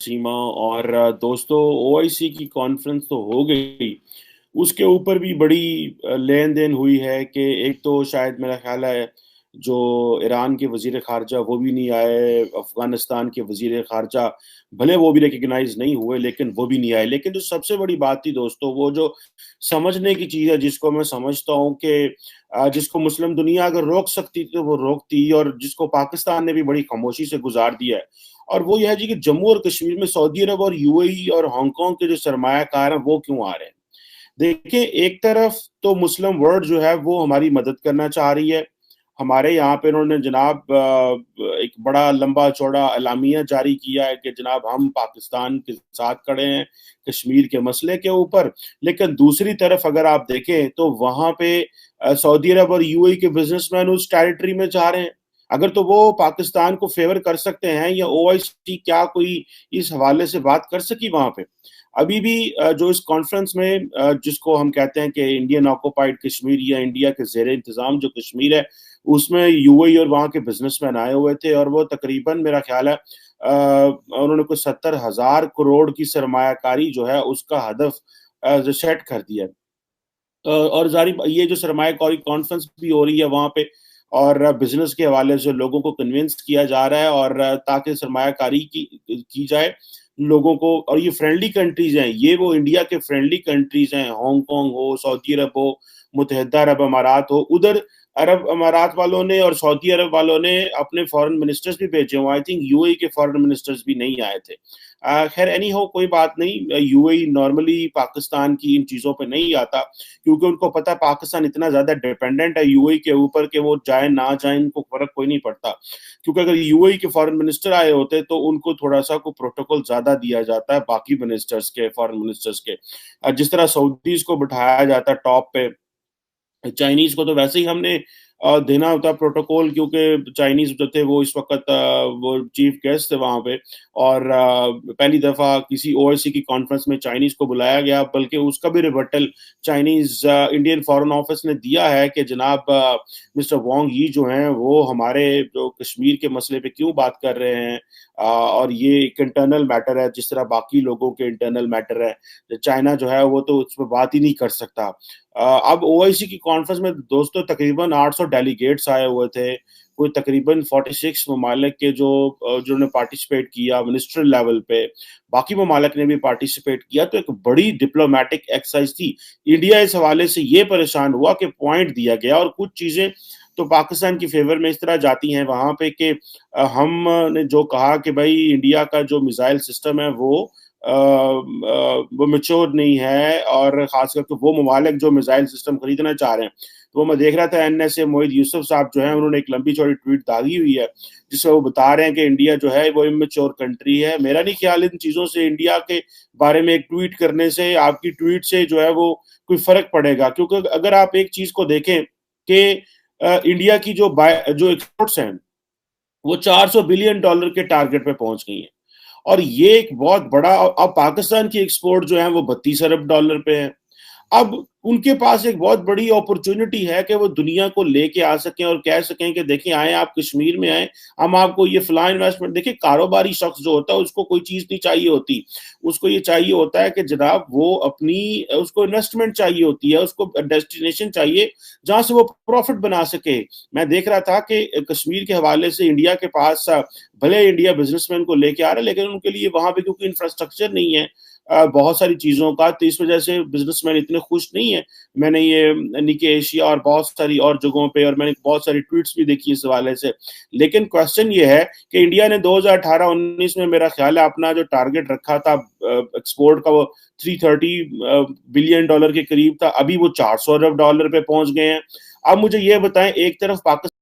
सीमा और दोस्तों ओआईसी की कॉन्फ्रेंस तो हो गई। उसके ऊपर भी बड़ी लेन देन हुई है कि एक तो शायद मेरा ख्याल है जो ईरान के वजीर खारजा वो भी नहीं आए, अफगानिस्तान के वजीर खारजा भले वो भी रिकग्नाइज नहीं हुए लेकिन वो भी नहीं आए। लेकिन जो सबसे बड़ी बात थी दोस्तों, वो जो समझने की चीज है जिसको मैं समझता हूँ कि जिसको मुस्लिम दुनिया अगर रोक सकती थी तो वो रोकती, और जिसको पाकिस्तान ने भी बड़ी खामोशी से गुजार दिया है, और वो ये है जी कि जम्मू और कश्मीर में सऊदी अरब और यूएई और हांगकांग के जो सरमायाकार हैं वो क्यों आ रहे हैं। देखिए, एक तरफ तो मुस्लिम वर्ल्ड जो है वो हमारी मदद करना चाह रही है। हमारे यहाँ पे उन्होंने जनाब एक बड़ा लंबा चौड़ा एलामिया जारी किया है कि जनाब हम पाकिस्तान के साथ खड़े हैं कश्मीर के मसले के ऊपर। लेकिन दूसरी तरफ अगर आप देखें तो वहां पे सऊदी अरब और यूएई के बिजनेसमैन उस टेरिटरी में जा रहे हैं। अगर तो वो पाकिस्तान को फेवर कर सकते हैं, या ओआईसी क्या कोई इस हवाले से बात कर सकी वहां पे। अभी भी जो इस कॉन्फ्रेंस में जिसको हम कहते हैं कि इंडियन ऑक्युपाइड कश्मीर या इंडिया के जेर इंतजाम जो कश्मीर है, उसमें यूएई और वहाँ के बिजनेसमैन आए हुए थे, और वो तकरीबन मेरा ख्याल है उन्होंने कुछ 70,000 करोड़ की सरमायाकारी जो है उसका हदफ जो सेट कर दिया है। और जारी ये जो सरमायाकारी कॉन्फ्रेंस भी हो रही है वहां पे, और बिजनेस के हवाले से लोगों को कन्विंस किया जा रहा है, और ताकि सरमायाकारी की जाए लोगों को। और ये फ्रेंडली कंट्रीज हैं, ये वो इंडिया के फ्रेंडली कंट्रीज हैं, हांगकांग हो, सऊदी अरब हो, मुत्तहिदा अरब अमारात हो। उधर अरब अमारात वालों ने और सऊदी अरब वालों ने अपने फॉरेन मिनिस्टर्स भी भेजे हुए। आई थिंक यूएई के फॉरेन मिनिस्टर्स भी नहीं आए थे। खैर एनी हो, कोई बात नहीं। यूएई नॉर्मली पाकिस्तान की इन चीजों पे नहीं आता, क्योंकि उनको पता है पाकिस्तान इतना ज्यादा डिपेंडेंट है यूएई के ऊपर कि वो जाए ना जाए इनको फर्क कोई नहीं पड़ता। क्योंकि अगर यूएई के फॉरेन मिनिस्टर आए होते तो उनको थोड़ा सा को प्रोटोकॉल ज्यादा दिया जाता है बाकी मिनिस्टर्स के, फॉरेन मिनिस्टर्स के। जिस तरह सऊदीज को बिठाया जाता है टॉप पे, चाइनीज को तो वैसे ही हमने देना होता प्रोटोकॉल, क्योंकि चाइनीज जो थे वो इस वक्त वो चीफ गेस्ट थे वहां पे। और पहली दफा किसी ओआईसी की कॉन्फ्रेंस में चाइनीज को बुलाया गया, बल्कि उसका भी rebuttal Chinese Indian foreign office ने दिया है कि जनाब मिस्टर वांग यी जो हैं वो हमारे जो कश्मीर के मसले पे क्यों बात कर रहे हैं, और ये एक इंटरनल मैटर है जिस तरह बाकी लोगों के इंटरनल मैटर है। चाइना जो है वो तो उस पर बात ही नहीं कर सकता। अब ओआईसी की कॉन्फ्रेंस में दोस्तों तकरीबन 800 डेलीगेट्स आए हुए थे। कोई तकरीबन 46 ममालिक के जो जिन्होंने पार्टिसिपेट किया मिनिस्ट्रियल लेवल पे, बाकी ममालिक ने भी पार्टिसिपेट किया। तो एक बड़ी डिप्लोमेटिक एक्सरसाइज थी। इंडिया इस हवाले से ये परेशान हुआ कि पॉइंट दिया गया, और कुछ चीजें तो पाकिस्तान की फेवर में इस तरह जाती हैं वहां पे कि हमने जो कहा कि भाई इंडिया का जो मिसाइल सिस्टम है वो मेच्योर नहीं है, और खास करके वो ममालिक जो मिसाइल सिस्टम खरीदना चाह रहे हैं। तो वो मैं देख रहा था एनएसए मोहित यूसुफ साहब जो है उन्होंने एक लंबी चौड़ी ट्वीट डाली हुई है जिसमें वो बता रहे हैं कि इंडिया जो है वो इमेच्योर कंट्री है। मेरा नहीं ख्याल इन चीजों से, इंडिया के बारे में एक ट्वीट करने से, आपकी ट्वीट से जो है वो कोई फर्क पड़ेगा। क्योंकि अगर आप एक चीज को देखें कि इंडिया की जो एक्सपोर्ट्स हैं वो $400 बिलियन के टारगेट पे पहुंच गई हैं। और ये एक बहुत बड़ा, अब पाकिस्तान की एक्सपोर्ट जो है वो $32 अरब पे है। अब उनके पास एक बहुत बड़ी अपॉर्चुनिटी है कि वो दुनिया को लेके आ सकें और कह सकें कि देखिए आए आप कश्मीर में आए, हम आपको ये फला इन्वेस्टमेंट। देखिए कारोबारी शख्स जो होता है उसको कोई चीज नहीं चाहिए होती, उसको ये चाहिए होता है कि जनाब वो अपनी उसको इन्वेस्टमेंट चाहिए होती है, उसको डेस्टिनेशन चाहिए जहां से वो प्रॉफिट बना सके। मैं देख रहा था कि कश्मीर के हवाले से इंडिया के पास भले इंडिया बिजनेसमैन को लेके आ रहा है, लेकिन उनके लिए वहां पे क्योंकि इंफ्रास्ट्रक्चर नहीं है बहुत सारी चीजों का, तो इस वजह से बिजनेसमैन इतने खुश नहीं है। मैंने ये निके एशिया और बहुत सारी और जगहों पे, और मैंने बहुत सारी ट्वीट्स भी देखी इस हवाले से। लेकिन क्वेश्चन ये है कि इंडिया ने 2018-19 में मेरा ख्याल है अपना जो टारगेट रखा था एक्सपोर्ट का वो $330 बिलियन के करीब था, अभी वो $400 अरब पे पहुंच गए हैं। अब मुझे ये बताएं, एक तरफ पाकिस्तान